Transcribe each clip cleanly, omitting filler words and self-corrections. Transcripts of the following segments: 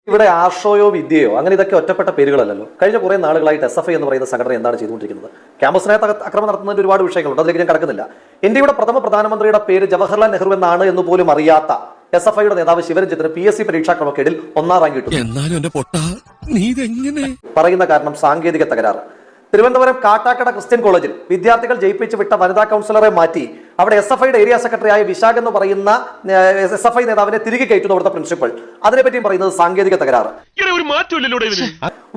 ഇവിടെ ആർഷോയോ വിദ്യയോ അങ്ങനെ ഇതൊക്കെ ഒറ്റപ്പെട്ട പേരുകളല്ലല്ലോ. കഴിഞ്ഞ കുറെ നാളുകളായിട്ട് SFI എന്ന് പറയുന്ന സംഘടന എന്താണ് ചെയ്തുകൊണ്ടിരിക്കുന്നത്? ക്യാമ്പസിനകത്ത് അക്രമം നടത്തുന്നതിന് ഒരുപാട് വിഷയങ്ങളുണ്ട്, അതിലേക്ക് ഞാൻ കടക്കുന്നില്ല. ഇന്ത്യയുടെ പ്രഥമ പ്രധാനമന്ത്രിയുടെ പേര് ജവഹർലാൽ നെഹ്റു എന്നാണ് എന്ന് പോലും അറിയാത്ത SFIയുടെ നേതാവ് ശിവരഞ്ജിത്തിന് PSC പരീക്ഷാ ക്രമക്കേടിൽ 1ാം റാങ്ക് കിട്ടും. പറയുന്ന കാരണം സാങ്കേതിക തകരാറ്. തിരുവനന്തപുരം കാട്ടാക്കട ക്രിസ്ത്യൻ കോളേജിൽ വിദ്യാർത്ഥികൾ ജയിപ്പിച്ച് വിട്ട വനിതാ കൗൺസിലറെ മാറ്റി അവിടെ SFIയുടെ ഏരിയ സെക്രട്ടറിയായ വിശാഖ് എന്ന് പറയുന്ന SFI നേതാവിനെ തിരികെ കയറ്റുന്നു അവിടുത്തെ പ്രിൻസിപ്പൽ. അതിനെപ്പറ്റിയും പറയുന്നത് സാങ്കേതിക തകരാറ്.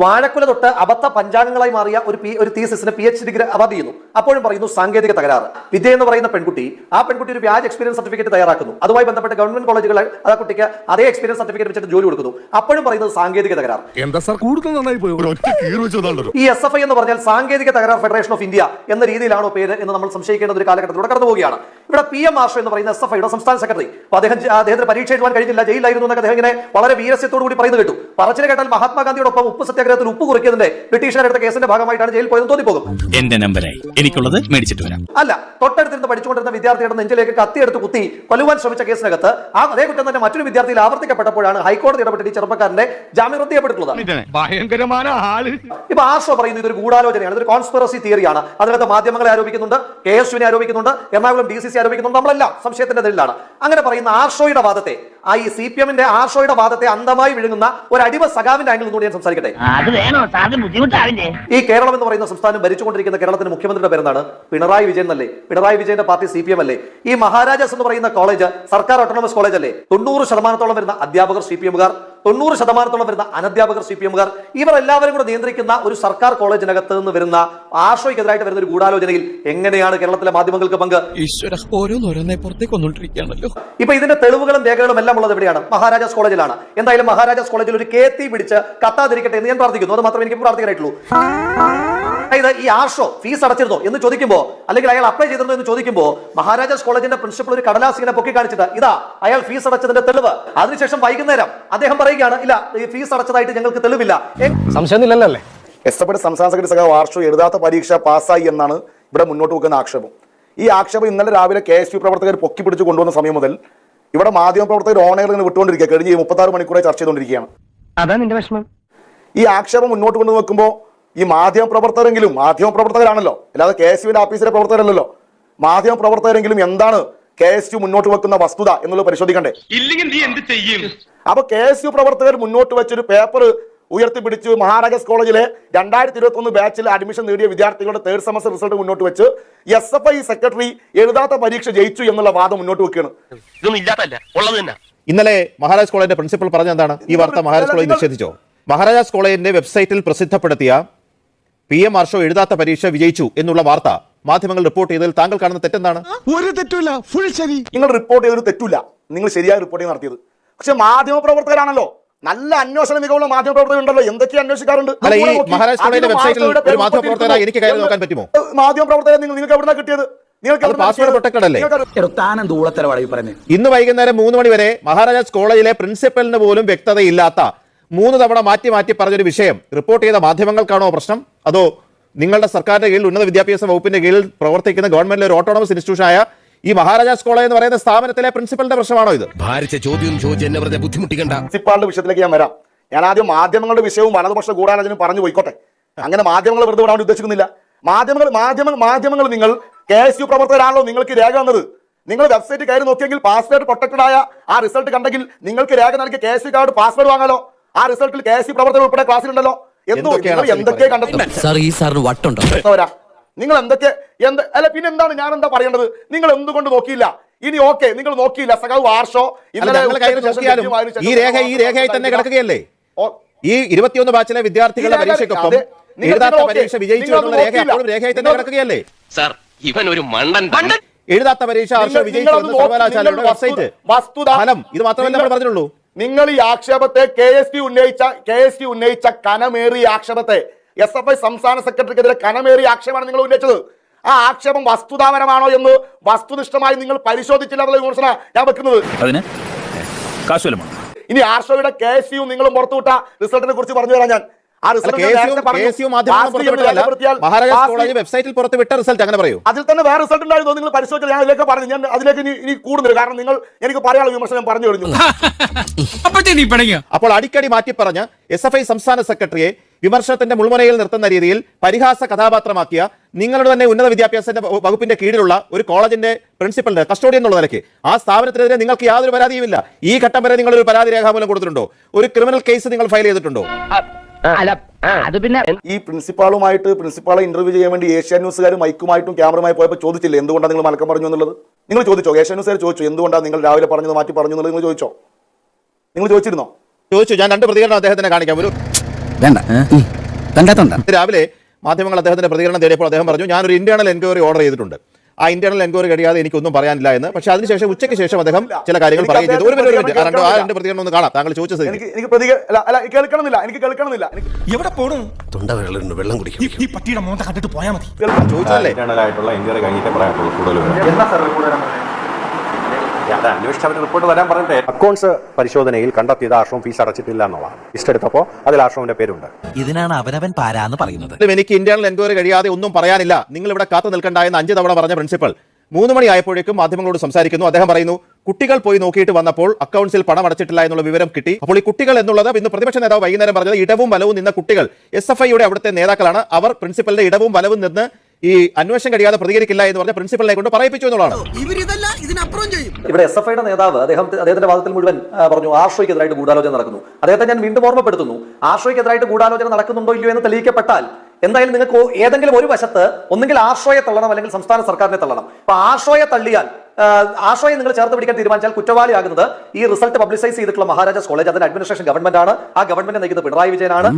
വാഴക്കുല തൊട്ട് അബദ്ധ പഞ്ചാംഗങ്ങളായി മാറിയ ഒരു തീസിസിന് PhD ഡിഗ്രി അവാർഡ് ചെയ്യുന്നു. അപ്പോഴും പറയുന്നു സാങ്കേതിക തകരാറ്. വിദ്യ എന്ന് പറയുന്ന പെൺകുട്ടി ഒരു വ്യാജ എക്സ്പീരിയൻസ് സർട്ടിഫിക്കറ്റ് തയ്യാറാക്കുന്നു. അതുമായി ബന്ധപ്പെട്ട് ഗവൺമെന്റ് കോളേജുകൾ ആ കുട്ടിക്ക് അതേ എക്സ്പീരിയൻസ് സർട്ടിഫിക്കറ്റ് വെച്ചിട്ട് ജോലി കൊടുക്കുന്നു. അപ്പോഴും പറയുന്നത് സാങ്കേതിക തകരാറ്. ഈ SFI എന്ന് പറഞ്ഞാൽ സാങ്കേതിക തകരാർ ഫെഡറേഷൻ ഓഫ് ഇന്ത്യ എന്ന രീതിയിലാണോ പേര് എന്ന് നമ്മൾ സംശയിക്കേണ്ട ഒരു കാലഘട്ടത്തിലൂടെ കടന്നു പോവുകയാണ്. ഇവിടെ PM ആർഷോ എന്ന് പറയുന്ന SFIയുടെ സംസ്ഥാന സെക്രട്ടറി, അദ്ദേഹത്തിന് പരീക്ഷ എഴുതാൻ കഴിഞ്ഞില്ല, ജയിലായിരുന്നു എന്നൊക്കെ അദ്ദേഹം ഇങ്ങനെ വളരെ വീരസ്യത്തോടു കൂടി പറയുന്നത് കേട്ടു. പറച്ചിൽ കേട്ടാൽ മഹാത്മാഗാന്ധിയോടൊപ്പം ഉപ്പ് സത്യാഗ്രഹത്തിൽ ഉപ്പ് കുറിക്കുന്നതിന്റെ ബ്രിട്ടീഷുകാരെടുത്ത കേസിന്റെ ഭാഗമായിട്ടാണ് ജയിൽ പോയതെന്ന് തോന്നിപ്പോകും. എന്റെ നമ്പറായി എനിക്കുള്ളത് മേടിച്ചിട്ട് വരാം. അല്ല, തൊട്ടടുത്തിരുന്ന് പഠിച്ചുകൊണ്ടിരുന്ന വിദ്യാർത്ഥിയുടെ നെഞ്ചിലേക്ക് കത്തിയെടുത്ത് കുത്തി കൊല്ലുവാൻ ശ്രമിച്ച കേസിനകത്ത് അതേ കുറ്റം തന്നെ മറ്റൊരു വിദ്യാർത്ഥിയിൽ ആവർത്തിക്കപ്പെട്ടപ്പോഴാണ് ഹൈക്കോടതി ഇടപെട്ട് ഈ ചെറുപ്പക്കാരന്റെ ജാമ്യം റദ്ദ്. ഇപ്പൊ ആർഷോ പറയുന്നത് ഇതൊരു ഗൂഢാലോചനയാണ്, ഇതൊരു കോൺസ്പിറസി തിയറിയാണ്. അതിനകത്ത് മാധ്യമങ്ങളെ ആരോപിക്കുന്നുണ്ട്, KSUവിനെ ആരോപിക്കുന്നുണ്ട്, എറണാകുളം DCC ആരോപിക്കുന്നുണ്ട്. നമ്മളെല്ലാം സംശയത്തിന്റെ നിഴലിലാണ്. അങ്ങനെ പറയുന്ന ആർഷോയുടെ വാദത്തെ, ഈ CPMന്റെ ആർഷോയുടെ വാദത്തെ അന്ധമായി വിഴുങ്ങുന്ന ഒരു അടിമ സഖാവിന്റെ ആംഗിൾ നിന്നുകൂടി ഞാൻ സംസാരിക്കട്ടെ. ഈ കേരളം എന്ന് പറയുന്ന സംസ്ഥാനം ഭരിച്ചുകൊണ്ടിരിക്കുന്ന കേരളത്തിന്റെ മുഖ്യമന്ത്രിയുടെ പേരെന്താണ്? പിണറായി വിജയൻ എന്നല്ലേ? പിണറായി വിജയന്റെ പാർട്ടി CPM അല്ലേ? ഈ മഹാരാജാസ് എന്ന് പറയുന്ന കോളേജ് സർക്കാർ ഓട്ടോണമസ് കോളേജ് അല്ലേ? 90% വരുന്ന അധ്യാപകർ CPMകാർ, 90% വരുന്ന അനധ്യാപകർ CPMകാർ. ഇവർ എല്ലാവരും കൂടെ നിയന്ത്രിക്കുന്ന ഒരു സർക്കാർ കോളേജിനകത്ത് നിന്ന് വരുന്ന ആർഷോയ്ക്കെതിരായിട്ട് വരുന്ന ഒരു ഗൂഢാലോചനയിൽ എങ്ങനെയാണ് കേരളത്തിലെ മാധ്യമങ്ങൾക്ക് പങ്ക്? ഇപ്പൊ ഇതിന്റെ തെളിവുകളും രേഖകളും എല്ലാം ഉള്ളത് എവിടെയാണ്? മഹാരാജാസ് കോളേജിലാണ്. എന്തായാലും മഹാരാജാസ് കോളേജിൽ ഒരു കേത്തി പിടിച്ച് കത്താതിരിക്കട്ടെ എന്ന് ഞാൻ പ്രാർത്ഥിക്കുന്നു. അത് മാത്രമേ എനിക്ക് പ്രാർത്ഥിക്കാനായിട്ടുള്ളൂ. അതായത് ഈ ആർഷോ ഫീസ് അടച്ചിരുന്നോ എന്ന് ചോദിക്കുമ്പോ, അല്ലെങ്കിൽ അയാൾ അപ്ലൈ ചെയ്തിരുന്നോ എന്ന് ചോദിക്കുമ്പോ, മഹാരാജാസ് കോളേജിന്റെ പ്രിൻസിപ്പൽ ഒരു കടലാസ് ഇങ്ങനെ പൊക്കി കാണിച്ചിട്ട് ഇതാ അയാൾ ഫീസ് അടച്ചതിന്റെ തെളിവ്. അതിനുശേഷം വൈകുന്നേരം അദ്ദേഹം പറയുകയാണ്, ഇല്ല ഈ ഫീസ് അടച്ചതായിട്ട് ഞങ്ങൾക്ക് തെളിവില്ല. സംശയമൊന്നുമില്ലല്ലേ? SFIയുടെ സംസ്ഥാന സെക്രട്ടറി സഖാവ് ആർഷോ എഴുതാത്ത പരീക്ഷ പാസ്സായി എന്നാണ് ഇവിടെ മുന്നോട്ട് വെക്കുന്ന ആക്ഷേപം. ഈ ആക്ഷേപം ഇന്നലെ രാവിലെ KSU പ്രവർത്തകർ പൊക്കി പിടിച്ച് കൊണ്ടുവന്ന സമയം മുതൽ ഇവിടെ മാധ്യമ പ്രവർത്തകർ ഓണയിൽ നിന്ന് വിട്ടുകൊണ്ടിരിക്കുക. കഴിഞ്ഞ 36 മണിക്കൂറായി ചർച്ച ചെയ്തുകൊണ്ടിരിക്കുകയാണ്. അതാ നിന്റെ വിഷമം. ഈ ആക്ഷേപം മുന്നോട്ട് കൊണ്ടു വെക്കുമ്പോൾ ഈ മാധ്യമ പ്രവർത്തകരാണല്ലോ, അല്ലാതെ KSUവിന്റെ ഓഫീസിലെ പ്രവർത്തകരല്ലല്ലോ. മാധ്യമ പ്രവർത്തകരെങ്കിലും എന്താണ് KSU മുന്നോട്ട് വെക്കുന്ന വസ്തുത എന്നുള്ളത് പരിശോധിക്കണ്ടേ? അപ്പൊ KSU പ്രവർത്തകർ മുന്നോട്ട് വെച്ചൊരു പേപ്പർ ഉയർത്തിപ്പിടിച്ച് മഹാരാജാസ് കോളേജിലെ 2021 ബാച്ചിൽ അഡ്മിഷൻ നേടിയ വിദ്യാർത്ഥികളുടെ 3rd സെമസ്റ്റർ റിസൾട്ട് മുന്നോട്ട് വെച്ച് SFI സെക്രട്ടറി എഴുതാത്ത പരീക്ഷ ജയിച്ചു എന്നുള്ള വാദം മുന്നോട്ട് വെക്കുകയാണ്. ഇന്നലെ മഹാരാജാസ് കോളേജിന്റെ പ്രിൻസിപ്പൽ പറഞ്ഞ എന്താണ്? ഈ വാർത്ത മഹാരാജാസ് കോളേജ് നിഷേധിച്ചോ? മഹാരാജാസ് കോളേജിന്റെ വെബ്സൈറ്റിൽ പ്രസിദ്ധപ്പെടുത്തിയ PM ആർഷോ എഴുതാത്ത പരീക്ഷ വിജയിച്ചു എന്നുള്ള വാർത്ത മാധ്യമങ്ങൾ റിപ്പോർട്ട് ചെയ്തതിൽ താങ്കൾ കാണുന്ന തെറ്റെന്താണ്? ഒരു തെറ്റില്ല, ഫുൾ ശരി. നിങ്ങൾ റിപ്പോർട്ട് ചെയ്തൊരു തെറ്റില്ല, നിങ്ങൾ ശരിയായ റിപ്പോർട്ടിംഗ് നടത്തിയത്. പക്ഷെ മാധ്യമ പ്രവർത്തകരാണല്ലോ, നല്ല അന്വേഷണ മികവുള്ള മാധ്യമ പ്രവർത്തകർ ഉണ്ടല്ലോ, എന്തൊക്കെ അന്വേഷിക്കാറുണ്ട്. മഹാരാജാസ് കോളേജിന്റെ വെബ്സൈറ്റിൽ ഒരു മാധ്യമ പ്രവർത്തകരെ എനിക്ക് കയറി നോക്കാൻ പറ്റുമോ? മാധ്യമ പ്രവർത്തകരെ നിങ്ങൾക്ക് എവിടെ കിട്ടിയത്? പാസ്വേഡ് പ്രൊട്ടക്റ്റഡ് അല്ലേ? ഇന്ന് വൈകുന്നേരം 3 മണി വരെ മഹാരാജാസ് കോളേജിലെ പ്രിൻസിപ്പലിന് പോലും വ്യക്തതയില്ലാത്ത 3 തവണ മാറ്റി പറഞ്ഞൊരു വിഷയം റിപ്പോർട്ട് ചെയ്ത മാധ്യമങ്ങൾക്കാണോ പ്രശ്നം? അതോ നിങ്ങളുടെ സർക്കാരിന്റെ കീഴിൽ ഉന്നത വിദ്യാഭ്യാസ വകുപ്പിന്റെ കീഴിൽ പ്രവർത്തിക്കുന്ന ഗവൺമെന്റിലെ ഒരു ഓട്ടോണമസ് ഇൻസ്റ്റിറ്റ്യൂഷനായ ഈ മഹാരാജാസ് കോളേജ് എന്ന് പറയുന്ന സ്ഥാപനത്തിലെ പ്രിൻസിപ്പലിന്റെ പ്രശ്നമാണോ ഇത്? പ്രിൻസിപ്പാളിന്റെ വിഷയത്തിലേക്ക് ഞാൻ വരാം. ഞാൻ ആദ്യം മാധ്യമങ്ങളുടെ വിഷയവും വലതുപക്ഷ ഗൂഢാലോചനയും പറഞ്ഞു പോയിക്കോട്ടെ. അങ്ങനെ മാധ്യമങ്ങൾ വെറുതെ വിടാൻ ഉദ്ദേശിക്കുന്നില്ല. മാധ്യമങ്ങൾ നിങ്ങൾ KSU പ്രവർത്തകരാണല്ലോ നിങ്ങൾക്ക് രേഖ വന്നത്. നിങ്ങൾ വെബ്സൈറ്റ് കയറി നോക്കിയെങ്കിൽ പാസ്വേഡ് പ്രൊട്ടക്റ്റഡ് ആയ ആ റിസൾട്ട് കണ്ടെങ്കിൽ നിങ്ങൾക്ക് രേഖ നൽകി KSU കാർഡ് പാസ്വേഡ് വാങ്ങാലോ. ആ റിസൾട്ടിൽ KSU പ്രവർത്തകർ ഉൾപ്പെടെ ക്ലാസ്സിലുണ്ടല്ലോ. എന്തൊക്കെ കണ്ടെത്തും നിങ്ങൾ എന്തൊക്കെ അല്ല പിന്നെ എന്താണ് ഞാൻ എന്താ പറയേണ്ടത്? നിങ്ങൾ എന്തുകൊണ്ട് നോക്കിയില്ല? ഇനി ഓക്കെ നിങ്ങൾ നോക്കിയില്ല, സഖാവ് ആർഷോ ഈ രേഖയായി തന്നെ കിടക്കുകയല്ലേ? ഈ 21 ബാച്ചിലെ വിദ്യാർത്ഥികളുടെ പരീക്ഷയ്ക്കൊപ്പം എഴുതാത്ത പരീക്ഷ വിജയിച്ചു എന്നുള്ള രേഖ അപ്പോഴും രേഖയായി തന്നെ കിടക്കുകയല്ലേ? ഇവൻ ഒരു മണ്ടൻ. എഴുതാത്ത പരീക്ഷ ആർഷോ വിജയിച്ചു എന്ന് സർവകലാശാലയുടെ വെബ്സൈറ്റ് ഫലം ഇത് മാത്രമല്ല നമ്മൾ പറഞ്ഞുള്ളൂ. നിങ്ങൾ ഈ ആക്ഷേപത്തെ KSU ഉന്നയിച്ച കനമേറിയ ആക്ഷേപത്തെ SFI സംസ്ഥാന സെക്രട്ടറിക്കെതിരെ കനമേറിയ ആക്ഷേപമാണ് നിങ്ങൾ ഉന്നയിച്ചത്. ആ ആക്ഷേപം വസ്തുതാപരമാണോ എന്ന് വസ്തുനിഷ്ഠമായി നിങ്ങൾ പരിശോധിച്ചില്ല എന്നുള്ള വിമർശന ഞാൻ വെക്കുന്നത്. ഇനി ആർഷോയുടെ KSU നിങ്ങളും പുറത്തുവിട്ട റിസൾട്ടിനെ കുറിച്ച് പറഞ്ഞു തരാം. ഞാൻ ആ result ഞാൻ നേരത്തെ പറഞ്ഞു. KSU മാധ്യമങ്ങൾ പുറത്തുവിട്ടതല്ല, മഹാരാജാസ് കോളേജ് വെബ്സൈറ്റിൽ പുറത്തുവിട്ട റിസൾട്ട്, അങ്ങനെ പറയൂ. അതിൽ തന്നെ വേറെ റിസൾട്ട് ഉണ്ടായിരുന്നു, നിങ്ങൾ പരിശോധിച്ചാൽ ഞാൻ അതിലേക്ക് പറഞ്ഞു. ഞാൻ അതിലേക്ക് ഇനി കൂടുന്നില്ല, കാരണം നിങ്ങൾ എനിക്ക് പറയാനുള്ള വിമർശനം പറഞ്ഞു കഴിഞ്ഞു. അപ്പോൾ അടിക്കടി മാറ്റി പറഞ്ഞ SFI സംസ്ഥാന സെക്രട്ടറിയെ വിമർശനത്തിന്റെ മുൾമുനയിൽ നിർത്തുന്ന രീതിയിൽ പരിഹാസ കഥാപാത്രമാക്കിയ നിങ്ങളുടെ തന്നെ ഉന്നത വിദ്യാഭ്യാസ വകുപ്പിന്റെ കീഴിലുള്ള ഒരു കോളേജിന്റെ പ്രിൻസിപ്പലിന്റെ കസ്റ്റോഡിയൻ എന്നുള്ള നിലയ്ക്ക് ആ സ്ഥാപനത്തിനെതിരെ നിങ്ങൾക്ക് യാതൊരു പരാതിയുമില്ല. ഈ ഘട്ടം വരെ നിങ്ങൾ ഒരു പരാതി രേഖാമൂലം കൊടുത്തിട്ടുണ്ടോ? ഒരു ക്രിമിനൽ കേസ് നിങ്ങൾ ഫയൽ ചെയ്തിട്ടുണ്ടോ? ഈ പ്രിൻസിപ്പാളെ ഇന്റർവ്യൂ ചെയ്യാൻ വേണ്ടി ഏഷ്യാ ന്യൂസുകാർ മൈക്കുമായിട്ടും ക്യാമറയുമായി പോയപ്പോൾ ചോദിച്ചില്ലേ എന്തുകൊണ്ടാണ് നിങ്ങൾ മലക്കം പറഞ്ഞു എന്നുള്ളത്? നിങ്ങൾ ചോദിച്ചോ? ഏഷ്യാ ന്യൂസുകാർ ചോദിച്ചു എന്തുകൊണ്ടാണ് നിങ്ങൾ രാവിലെ പറഞ്ഞത് മാറ്റി പറഞ്ഞു എന്നുള്ളത് നിങ്ങൾ ചോദിച്ചോ? നിങ്ങൾ ചോദിച്ചിരുന്നോ? ചോദിച്ചു. ഞാൻ 2 പ്രതികരണം അദ്ദേഹത്തിന് കാണിക്കാം. ഒരു രാവിലെ മാധ്യമങ്ങൾ അദ്ദേഹത്തിന്റെ പ്രതികരണം തേടിയപ്പോൾ അദ്ദേഹം പറഞ്ഞു ഞാനൊരു ഇന്റേണൽ എൻക്വയറി ഓർഡർ ചെയ്തിട്ടുണ്ട്, ആ ഇന്റേണൽ എൻക്വയറി കഴിയാതെ എനിക്കൊന്നും പറയാനില്ല എന്ന്. പക്ഷേ അതിനുശേഷം ഉച്ചയ്ക്ക് ശേഷം അദ്ദേഹം ചില കാര്യങ്ങൾ പറയുകയും ചെയ്തു. ഒരു മിനിറ്റ് ആ 2 പ്രതികരണം ഒന്ന് കാണാം. താങ്കൾ ചോദിച്ചത് എനിക്ക് കേൾക്കണമെന്നില്ല. എവിടെ പോണു? വെള്ളം കുടിക്കും. ഈ പട്ടിയുടെ മോന്ത കണ്ടിട്ട് പോയാൽ മതി. ചോദിച്ചതല്ലേ? അക്കൗണ്ട്സ് പരിശോധനയിൽ കണ്ടെത്തിയത് ആശ്രമം ഫീസ് അടച്ചിട്ടില്ല എന്നുള്ളതാണ്. ലിസ്റ്റ് എടുത്തപ്പോൾ അതിൽ ആശ്രമിന്റെ പേരുണ്ട്. ഇതിനാണ് അവനവൻ പാരാന്ന് പറയുന്നത്. എനിക്ക് ഇന്റേണൽ എൻക്വയറി കഴിയാതെ ഒന്നും പറയാനില്ല, നിങ്ങൾ ഇവിടെ കാത്തു നിൽക്കണ്ട എന്ന് 5 തവണ പറഞ്ഞ പ്രിൻസിപ്പൽ 3 മണി ആയപ്പോഴേക്കും മാധ്യമങ്ങളോട് സംസാരിക്കുന്നു. അദ്ദേഹം പറയുന്നു കുട്ടികൾ പോയി നോക്കിയിട്ട് വന്നപ്പോൾ അക്കൗണ്ട്സിൽ പണം അടച്ചിട്ടില്ല എന്നുള്ള വിവരം കിട്ടി. അപ്പോൾ ഈ കുട്ടികൾ എന്നുള്ളത് ഇന്ന് പ്രതിപക്ഷ നേതാവ് വൈകുന്നേരം പറഞ്ഞത് ഇടവും വലവും നിന്ന കുട്ടികൾ SFIയുടെ അവിടുത്തെ നേതാക്കളാണ്. അവർ പ്രിൻസിപ്പലിന്റെ ഇടവും വലവും നിന്ന് ഈ അന്വേഷണം കഴിയാതെ പ്രതികരിക്കില്ല എന്ന് പറഞ്ഞ പ്രിൻസിപ്പലിനെ കൊണ്ട് പറയിപ്പിച്ചു എന്നുള്ളതാണ്. ഇവിടെ SFIയുടെ നേതാവ് അദ്ദേഹത്തിന്റെ വാദത്തിൽ മുഴുവൻ പറഞ്ഞു ആശ്രയിക്കെതിരായിട്ട് ഗൂഢാലോചന നടക്കുന്നു. അദ്ദേഹത്തെ ഞാൻ വീണ്ടും ഓർമ്മപ്പെടുത്തുന്നു, ആശ്രയിക്കെതിരായിട്ട് ഗൂഢാലോചന നടക്കുന്നുണ്ടോ ഇല്ലയോ എന്ന് തെളിയിക്കപ്പെട്ടാൽ എന്തായാലും നിങ്ങൾക്ക് ഏതെങ്കിലും ഒരു വശത്ത് ഒന്നെങ്കിൽ ആശ്രയെ തള്ളണം അല്ലെങ്കിൽ സംസ്ഥാന സർക്കാരിനെ തള്ളണം. അപ്പൊ ആശ്രയെ തള്ളിയാൽ ആശ്രയെ നിങ്ങൾ ചേർത്ത് പിടിക്കാൻ തീരുമാനിച്ചാൽ കുറ്റവാളിയാകുന്നത് ഈ റിസൾട്ട് പബ്ലിസൈസ് ചെയ്തിട്ടുള്ള മഹാരാജാസ് കോളേജ്, അതിന്റെ അഡ്മിനിസ്ട്രേഷൻ ഗവൺമെന്റ് ആണ്. ആ ഗവൺമെന്റ് നയിക്കുന്നത് പിണറായി വിജയനാണ്.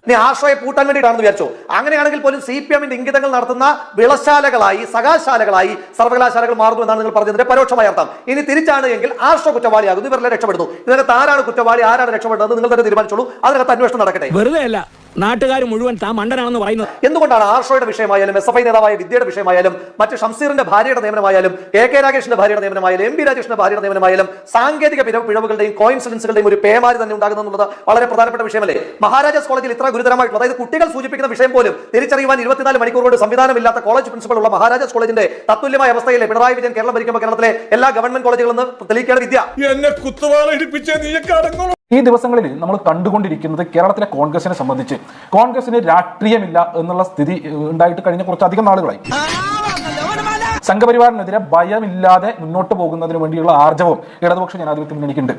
നീ ആശ്രയെ പൂട്ടാൻ വേണ്ടിയിട്ടാണെന്ന് വിചാരിച്ചോ? അങ്ങനെയാണെങ്കിൽ പോലും CPMന്റെ ഇംഗിതങ്ങൾ നടത്തുന്ന വിളശാലകളായി സകാശാലകളായി സർവകലാശാലകൾ മാറുന്നു എന്നാണ് നിങ്ങൾ പറഞ്ഞതിന്റെ പരോക്ഷമായ അർത്ഥം. ഇനി തിരിച്ചാണ് എങ്കിൽ ആശ്രയ കുറ്റവാളിയാകുന്നു, ഇവരെല്ലാം രക്ഷപ്പെടുന്നു. ഇതിനകത്ത് ആരാണ് കുറ്റവാളി ആരാണ് രക്ഷപ്പെടുന്നത് നിങ്ങൾ തന്നെ തീരുമാനിച്ചോളൂ. അതിനകത്ത് അന്വേഷണം നടക്കട്ടെ. വെറുതെ അല്ല നാട്ടുകാർ മുഴുവൻ താൻ മണ്ടനാണെന്ന് പറയുന്നത്. എന്തുകൊണ്ടാണ് ആശ്രയുടെ വിഷയമായാലും SFI നേതാവായ വിദ്യയുടെ വിഷയമായാലും മറ്റ് ഷംസീറിന്റെ ഭാര്യയുടെ നിയമനമായാലും KK രാഗേഷിന്റെ ഭാര്യയുടെ നിയമനമായാലും MP രാജേഷിന്റെ ഭാര്യയുടെ നിയമനമായാലും സാങ്കേതിക പിഴവുകളുടെയും കോയിൻസിഡൻസുകളുടെയും ഒരു പേമാരി തന്നെ ഉണ്ടാകുന്നത് വളരെ പ്രധാനപ്പെട്ട വിഷയമല്ലേ? മഹാരാജാസ് കോളേജിൽ ഇത്ര ഗുരുതരമായിട്ടുള്ള, അതായത് കുട്ടികൾ സൂചിപ്പിക്കുന്ന വിഷയം പോലും തിരിച്ചറിയുവാൻ 24 മണിക്കൂർ കൊണ്ട് സംവിധാനമില്ലാത്ത കോളേജ് പ്രിൻസിപ്പൽ ഉള്ള മഹാരാജാസ് കോളേജിന്റെ തത്തുല്യമായ അവസ്ഥയിലെ പിണറായി വിജയൻ കേരളം ഭരിക്കുമ്പോൾ കേരളത്തിലെ എല്ലാ ഗവൺമെന്റ് കോളേജുകളിൽ നിന്ന് തെളിയിക്കേണ്ട വിദ്യ. ഈ ദിവസങ്ങളിൽ നമ്മൾ കണ്ടുകൊണ്ടിരിക്കുന്നത് കേരളത്തിലെ കോൺഗ്രസിനെ സംബന്ധിച്ച് കോൺഗ്രസിന് രാഷ്ട്രീയമില്ല എന്നുള്ള സ്ഥിതി ഉണ്ടായിട്ട് കഴിഞ്ഞ കുറച്ചധികം നാളുകളായി. സംഘപരിവാറിനെതിരെ ഭയമില്ലാതെ മുന്നോട്ട് പോകുന്നതിന് വേണ്ടിയുള്ള ആർജവം ഇടതുപക്ഷ ജനാധിപത്യ മുന്നണിക്കുണ്ട്.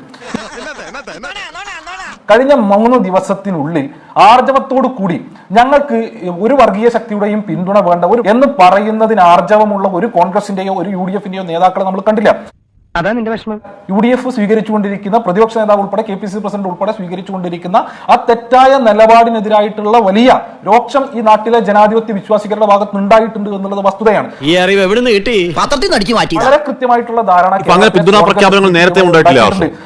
കഴിഞ്ഞ 3 ദിവസത്തിനുള്ളിൽ ആർജവത്തോടു കൂടി ഞങ്ങൾക്ക് ഒരു വർഗീയ ശക്തിയുടെയും പിന്തുണ വേണ്ട എന്ന് പറയുന്നതിന് ആർജവമുള്ള ഒരു കോൺഗ്രസിന്റെയോ ഒരു UDFന്റെയോ നേതാക്കളെ നമ്മൾ കണ്ടില്ല. അതാ നിന്റെ വിഷമം. UDF സ്വീകരിച്ചുകൊണ്ടിരിക്കുന്ന പ്രതിപക്ഷ നേതാവ് ഉൾപ്പെടെ KPCC പ്രസിഡന്റ് ഉൾപ്പെടെ സ്വീകരിച്ചുകൊണ്ടിരിക്കുന്ന ആ തെറ്റായ നിലപാടിനെതിരായിട്ടുള്ള വലിയ രോക്ഷം ഈ നാട്ടിലെ ജനാധിപത്യ വിശ്വാസികളുടെ ഭാഗത്ത് ഉണ്ടായിട്ടുണ്ട് എന്നുള്ളത് വസ്തുതയാണ്. ഈ അറിവ് എവിടുന്ന് കിട്ടി? വളരെ കൃത്യമായിട്ടുള്ള ധാരണ പിന്തുണാ പ്രഖ്യാപനങ്ങൾ നേരത്തെ ഉണ്ടായിട്ടില്ല.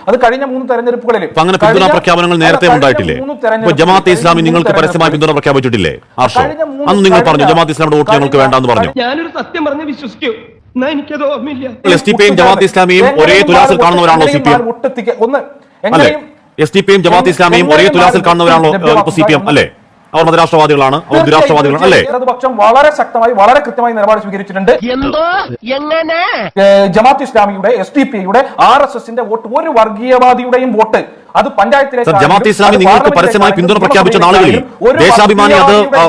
അത് കഴിഞ്ഞ 3 തെരഞ്ഞെടുപ്പുകളിൽ അങ്ങനെ പിന്തുണാ പ്രഖ്യാപനങ്ങൾ നേരത്തെ ഉണ്ടായിട്ടില്ലേ? ജമാഅത്തെ ഇസ്ലാമി നിങ്ങൾക്ക് പരസ്യമായി പിന്തുണ പ്രഖ്യാപിച്ചിട്ടില്ലേ? അന്ന് നിങ്ങൾ പറഞ്ഞു ജമാഅത്തെ ഇസ്ലാമിയുടെ വോട്ട് ഞങ്ങൾക്ക് വേണ്ടെന്ന് പറഞ്ഞു. ഞാനൊരു സത്യം പറഞ്ഞ് വിശ്വസിക്കൂ. SDPയും ജമാഅത്തെ ഇസ്ലാമിയും ഒരേ തുലാസിൽ കാണുന്നവരാണോ CPM? അല്ലെ? SDPയും ജമാഅത്തെ ഇസ്ലാമിയും ഒരേ തുലാസിൽ കാണുന്നവരാണോ CPM? അല്ലെ? അവർ മതരാഷ്ട്രവാദികളാണ്, അവർ ദുരാഷ്ട്രവാദികളാണ് അല്ലേ? ഇടതുപക്ഷം വളരെ ശക്തമായി വളരെ കൃത്യമായി നിലപാട് സ്വീകരിച്ചിട്ടുണ്ട്. ജമാഅത്ത് ഇസ്ലാമിയുടെ SDPയുടെ RSSന്റെ വോട്ട് ഒരു വർഗീയവാദിയുടെയും വോട്ട് അത് പഞ്ചായത്തിലേക്ക് ജമാഅത്തെ ഇസ്ലാമി നിങ്ങൾക്ക് പരസ്യമായി പിന്തുണ പ്രഖ്യാപിച്ച നാളുകളിൽ ദേശാഭിമാനി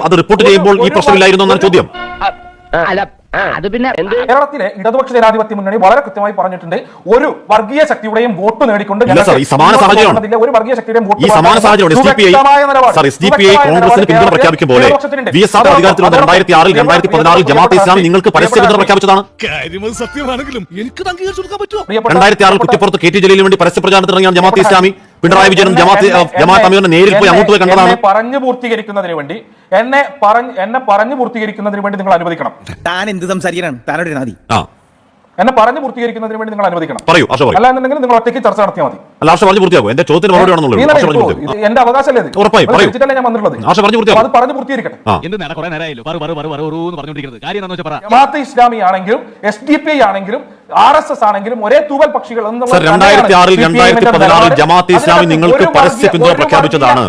അത് റിപ്പോർട്ട് ചെയ്യുമ്പോൾ ഈ പ്രശ്നമില്ലായിരുന്നു എന്നാണ് ചോദ്യം. അത് പിന്നെ കേരളത്തിലെ ഇടതുപക്ഷ ജനാധിപത്യ മുന്നണി വളരെ കൃത്യമായി പറഞ്ഞിട്ടുണ്ട് ഒരു വർഗീയ ശക്തിയുടെയും വോട്ട് നേടിക്കൊണ്ട് ഒരു വർഗീയ ശക്തിയുടെയും SDPI കോൺഗ്രസിന് പിന്തുണ പ്രഖ്യാപിക്കും പോലെ VSR അധികാരത്തിൽ വന്ന 2006 2016 ജമാഅത്തെ ഇസ്ലാമി നിങ്ങൾക്ക് പരസ്യ പിന്തുണ പ്രഖ്യാപിച്ചതാണ്. 2006 കുറ്റപ്പുറത്ത് KT ജലീലിന് വേണ്ടി പരസ്യ പ്രചാരണത്തിൽ ഇറങ്ങിയ ജമാഅത്തെ ഇസ്ലാമി പിണറായി വിജയനും ജമാഅത്ത് അമീറിനെ നേരിൽ പോയി അങ്ങോട്ട് പോയി കണ്ടതാണ്. പറഞ്ഞു പൂർത്തീകരിക്കുന്നതിന് വേണ്ടി എന്നെ പറഞ്ഞു പൂർത്തീകരിക്കുന്നതിന് വേണ്ടി നിങ്ങൾ അനുവദിക്കണം. താൻ എന്ത് സംസാരിക്കാനാണ്? താനോട് എന്നെ പറഞ്ഞു പൂർത്തീകരിക്കുന്നതിന് വേണ്ടി നിങ്ങൾ അനുവദിക്കണം. പറയൂ. അല്ല എന്നുണ്ടെങ്കിൽ നിങ്ങൾ ഒറ്റയ്ക്ക് ചർച്ച നടത്തിയാൽ മതി. പറഞ്ഞു പൂർത്തിയാക്കും. എന്റെ ചോദ്യത്തിന് മറുപടി ആണെന്നുള്ളത് എന്റെ അവകാശമല്ലേ ഞാൻ വന്നിട്ടുള്ളത്. അത് പറഞ്ഞു പൂർത്തീകരിക്കട്ടെ. ജമാഅത്തെ ഇസ്ലാമി ആണെങ്കിലും SDPI ആണെങ്കിലും RSS ആണെങ്കിലും ഒരേ തൂവൽ പക്ഷികൾ എന്നുള്ള സർ, 2006 2016 ജമാഅത്ത് ഇസ്ലാമി നിങ്ങൾക്ക് പരസ്യ പിന്തുണ പ്രഖ്യാപിച്ചതാണ്.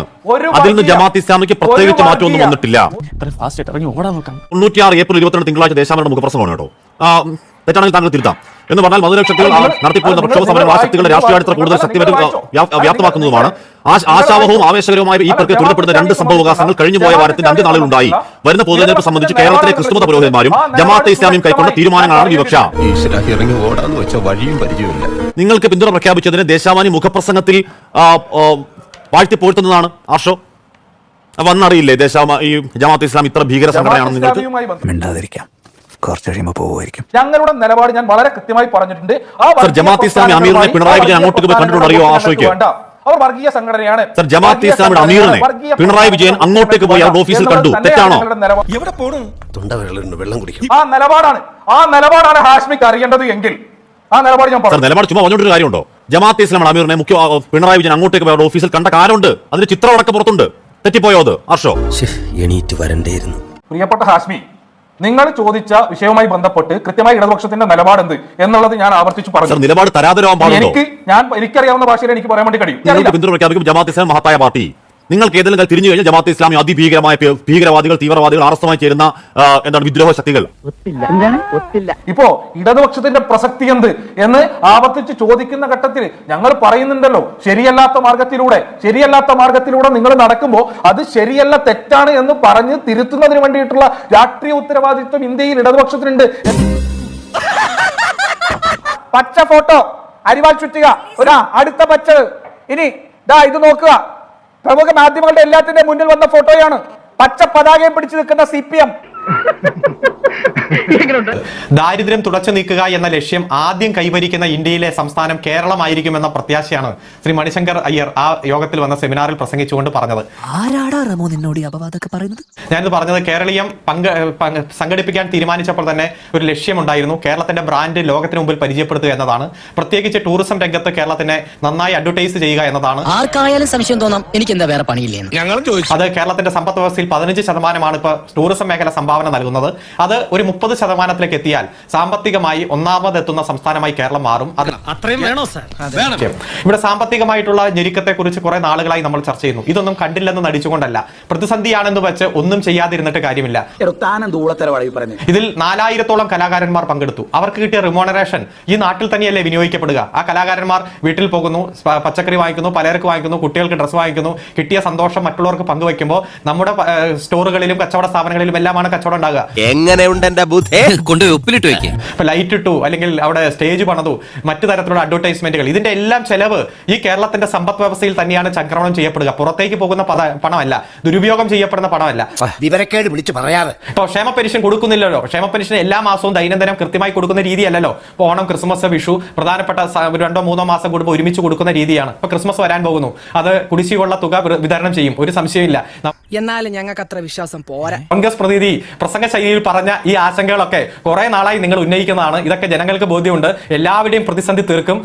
അതിൽ നിന്ന് ജമാഅത്ത് ഇസ്ലാമിക്ക് പ്രത്യേകിച്ച് മാറ്റമൊന്നും വന്നിട്ടില്ല. 96 ഏപ്രിൽ 22 തിങ്കളാഴ്ച ദേശാമരുടെ മുഖപ്രസംഗമാണ് കേട്ടോ. തെറ്റാണെങ്കിൽ താങ്കൾ തിരുത്താം. എന്ന് പറഞ്ഞാൽ മധുരശക്തികൾ നടത്തിപ്പോകുന്ന പ്രക്ഷോഭ സമരം ആ ശക്തികളുടെ രാഷ്ട്രീയ ചരിത്രം കൂടുതൽ ശക്തിപരം വ്യാപ്തമാക്കുന്നതുമാണ്. ആശാവഹവും ആവേശകരവുമായ ഈ പ്രക്രിയ ത്വരിതപ്പെടുന്ന 2 സംഭവവികാസങ്ങൾ കഴിഞ്ഞുപോയ വാരത്തിന്റെ 5 നാളുകൾ ഉണ്ടായി. വരുന്ന പൊതുതെരഞ്ഞെടുപ്പ് സംബന്ധിച്ച് കേരളത്തിലെ ക്രിസ്തുമത പുരോഹിതന്മാരും ജമാഅത്തെ ഇസ്ലാമിയും കൈക്കൊണ്ട തീരുമാനങ്ങളാണ് വിവക്ഷ. ഇറങ്ങി ഓടാന്ന് വെച്ച വഴിയും പരിചയമില്ല. നിങ്ങൾക്ക് പിന്തുണ പ്രഖ്യാപിച്ചതിന് ദേശാമാനി മുഖപ്രസംഗത്തിൽ വാഴ്ത്തി പോഴ്ത്തുന്നതാണ് ആർഷോ. വന്നറിയില്ലേ ഈ ജമാഅത്തെ ഇസ്ലാം ഇത്ര ഭീകര സംഘടനയാണെന്ന് നിങ്ങൾക്ക്? മിണ്ടാതിരിക്കാം, കുറച്ച് കഴിയുമ്പോൾ പോവുമായിരിക്കും. ഞങ്ങളുടെ നിലപാട് ഞാൻ വളരെ കൃത്യമായി പറഞ്ഞിട്ടുണ്ട്. സർ, ജമാഅത്തെ ഇസ്ലാമി അമീറിനെ പിണറായി വിജയൻ അങ്ങോട്ട് പോയി കണ്ടിട്ടുണ്ടോ ആർഷോയ്ക്ക്? അവർ വർഗീയ സംഘടനയാണ്. സർ, ജമാഅത്തെ ഇസ്ലാമിയുടെ അമീറിനെ പിണറായി വിജയൻ അങ്ങോട്ടേക്ക് പോയി അവരുടെ ഓഫീസിൽ കണ്ടു, തെറ്റാണോ? എവിടെ പോണു? തൊണ്ടവേളയുണ്ട്, വെള്ളം കുടിക്കും. ആ നിലപാടാണ് ഹാഷ്മിക്ക് അറിയേണ്ടത് എങ്കിൽ ആ നിലപാട് ഞാൻ പറഞ്ഞു. നിലപാട് ചുമ്മാ പറഞ്ഞൊരു കാര്യമുണ്ടോ? ജമാഅത്തെ ഇസ്ലാമിയുടെ അമീറിനെ പിണറായി വിജയൻ അങ്ങോട്ടേക്ക് പോയി അവരുടെ ഓഫീസിൽ കണ്ട കാലമുണ്ട്. അതിന്റെ ചിത്രം അടക്കം പുറത്തുണ്ട്. തെറ്റിപ്പോയോ അത് ആർഷോ? എണീറ്റ് വരണ്ടേയിരുന്നു. പ്രിയപ്പെട്ട ഹാഷ്മി, നിങ്ങൾ ചോദിച്ച വിഷയവുമായി ബന്ധപ്പെട്ട് കൃത്യമായി ഇടതുപക്ഷത്തിന്റെ നിലപാട് എന്ത് എന്നുള്ളത് ഞാൻ ആവർത്തിച്ചു പറഞ്ഞു. നിലപാട് തരാതരമാകാൻ പാടുണ്ടോ? എനിക്കറിയാവുന്ന ഭാഷയിൽ എനിക്ക് പറയാൻ വേണ്ടി കഴിയും. പിന്തുണ പ്രഖ്യാപിക്കും ജമാഅത്തെ ഇസ്ലാം മഹത്തായ പാർട്ടി. നിങ്ങൾക്ക് ഏതെങ്കിലും തിരിഞ്ഞു കഴിഞ്ഞാൽ ജമാഅത്തെ ഇസ്ലാമി അതിഭീകരമായ ഭീകരവാദികൾ, തീവ്രവാദികൾ, RSSമായി ചേരുന്ന വിദ്രോഹ ശക്തികൾ. ഇപ്പോ ഇടതുപക്ഷത്തിന്റെ പ്രസക്തി എന്ത് എന്ന് ആവർത്തിച്ച് ചോദിക്കുന്ന ഘട്ടത്തിൽ ഞങ്ങൾ പറയുന്നുണ്ടല്ലോ, ശരിയല്ലാത്ത മാർഗത്തിലൂടെ നിങ്ങൾ നടക്കുമ്പോൾ അത് ശരിയല്ല, തെറ്റാണ് എന്ന് പറഞ്ഞ് തിരുത്തുന്നതിന് വേണ്ടിയിട്ടുള്ള രാഷ്ട്രീയ ഉത്തരവാദിത്വം ഇന്ത്യയിൽ ഇടതുപക്ഷത്തിനുണ്ട്. പച്ച ഫോട്ടോ അരിവാൾ ചുറ്റുക, അടുത്ത പച്ച. ഇനി ഇത് നോക്കുക, പ്രമുഖ മാധ്യമങ്ങളുടെ എല്ലാത്തിന്റെ മുന്നിൽ വന്ന ഫോട്ടോയാണ്. പച്ച പതാകയും പിടിച്ചു നിൽക്കുന്ന CPM. ദാരിദ്ര്യം തുടച്ചു നീക്കുക എന്ന ലക്ഷ്യം ആദ്യം കൈവരിക്കുന്ന ഇന്ത്യയിലെ സംസ്ഥാനം കേരളമായിരിക്കുമെന്ന പ്രത്യാശയാണ് ശ്രീ മണിശങ്കർ അയ്യർ ആ യോഗത്തിൽ വന്ന സെമിനാറിൽ പ്രസംഗിച്ചുകൊണ്ട് പറഞ്ഞത്. ഞാനിത് പറഞ്ഞത് കേരളീയം സംഘടിപ്പിക്കാൻ തീരുമാനിച്ചപ്പോൾ തന്നെ ഒരു ലക്ഷ്യമുണ്ടായിരുന്നു. കേരളത്തിന്റെ ബ്രാൻഡ് ലോകത്തിന് മുമ്പിൽ പരിചയപ്പെടുത്തുക എന്നതാണ്. പ്രത്യേകിച്ച് ടൂറിസം രംഗത്ത് കേരളത്തിനെ നന്നായി അഡ്വർടൈസ് ചെയ്യുക എന്നതാണ്. ആർക്കായാലും സംശയം തോന്നാം, എനിക്ക് എന്താ വേറെ പണിയില്ലേ? അത് കേരളത്തിന്റെ സമ്പദ് വ്യവസ്ഥയിൽ 15% ഇപ്പോൾ ടൂറിസം മേഖല സംഭാവന നൽകുന്നത്. അത് ഒരു 30% എത്തിയാൽ സാമ്പത്തികമായി ഒന്നാമതെത്തുന്ന സംസ്ഥാനമായി കേരളം മാറും. ഇവിടെ സാമ്പത്തികമായിട്ടുള്ള ഞെരുക്കത്തെ കുറിച്ച് കുറെ നാളുകളായി നമ്മൾ ചർച്ച ചെയ്യുന്നു. ഇതൊന്നും കണ്ടില്ലെന്ന് നടിച്ചുകൊണ്ടല്ല, പ്രതിസന്ധിയാണെന്ന് വെച്ച് ഒന്നും ചെയ്യാതിരുന്നിട്ട് കാര്യമില്ല. ഇതിൽ 4000-ഓളം കലാകാരന്മാർ പങ്കെടുത്തു. അവർക്ക് കിട്ടിയ റിമോണറേഷൻ ഈ നാട്ടിൽ തന്നെയല്ലേ വിനിയോഗിക്കപ്പെടുക? ആ കലാകാരന്മാർ വീട്ടിൽ പോകുന്നു, പച്ചക്കറി വാങ്ങിക്കുന്നു, പലചരക്ക് വാങ്ങിക്കുന്നു, കുട്ടികൾക്ക് ഡ്രസ്സ് വാങ്ങിക്കുന്നു. കിട്ടിയ സന്തോഷം മറ്റുള്ളവർക്ക് പങ്കുവയ്ക്കുമ്പോൾ നമ്മുടെ സ്റ്റോറുകളിലും കച്ചവട സ്ഥാപനങ്ങളിലും എല്ലാമാണ് കച്ചവടം ഉണ്ടാകുക. എങ്ങനെയുണ്ട് എന്റെ ബുദ്ധി? കൊണ്ടുപോയി ഉപ്പിലിട്ട് വെക്കും. ലൈറ്റ് ഇട്ടു, അല്ലെങ്കിൽ അവിടെ സ്റ്റേജ് പണിതു, മറ്റു തരത്തിലുള്ള അഡ്വർടൈസ്മെന്റുകൾ, ഇതിന്റെ എല്ലാം ചെലവ് ഈ കേരളത്തിന്റെ സമ്പദ് വ്യവസ്ഥയിൽ തന്നെയാണ് ചക്രമണം ചെയ്യപ്പെടുക. പുറത്തേക്ക് പോകുന്ന പണമല്ല, ദുരുപയോഗം ചെയ്യപ്പെടുന്ന പണമല്ല. വിവരക്കേട് വിളിച്ചു പറയാറ്. ഇപ്പോൾ ക്ഷേമ പെൻഷൻ കൊടുക്കുന്നില്ലല്ലോ. ക്ഷേമ പെൻഷൻ എല്ലാ മാസവും ദൈനംദിനം കൃത്യമായി കൊടുക്കുന്ന രീതിയല്ലല്ലോ. ഇപ്പോൾ ഓണം, ക്രിസ്മസ്, വിഷു പ്രധാനപ്പെട്ട 2-3 മാസം കൂടുമ്പോൾ ഒരുമിച്ച് കൊടുക്കുന്ന രീതിയാണ്. ഇപ്പൊ ക്രിസ്മസ് വരാൻ പോകുന്നു, അത് കുടിശ്ശികയുള്ള തുക വിതരണം ചെയ്യും, ഒരു സംശയമില്ല. എന്നാലും ഞങ്ങൾക്ക് അത്ര വിശ്വാസം പോരാ. കോൺഗ്രസ് പ്രതിനിധി പ്രസംഗ ശൈലിയിൽ പറഞ്ഞ ഈ ആശങ്കകളൊക്കെ കുറെ നാളായി നിങ്ങൾ ഉന്നയിക്കുന്നതാണ്. ഇതൊക്കെ ജനങ്ങൾക്ക് ബോധ്യമുണ്ട്. എല്ലാവരുടെയും പ്രതിസന്ധി തീർക്കും.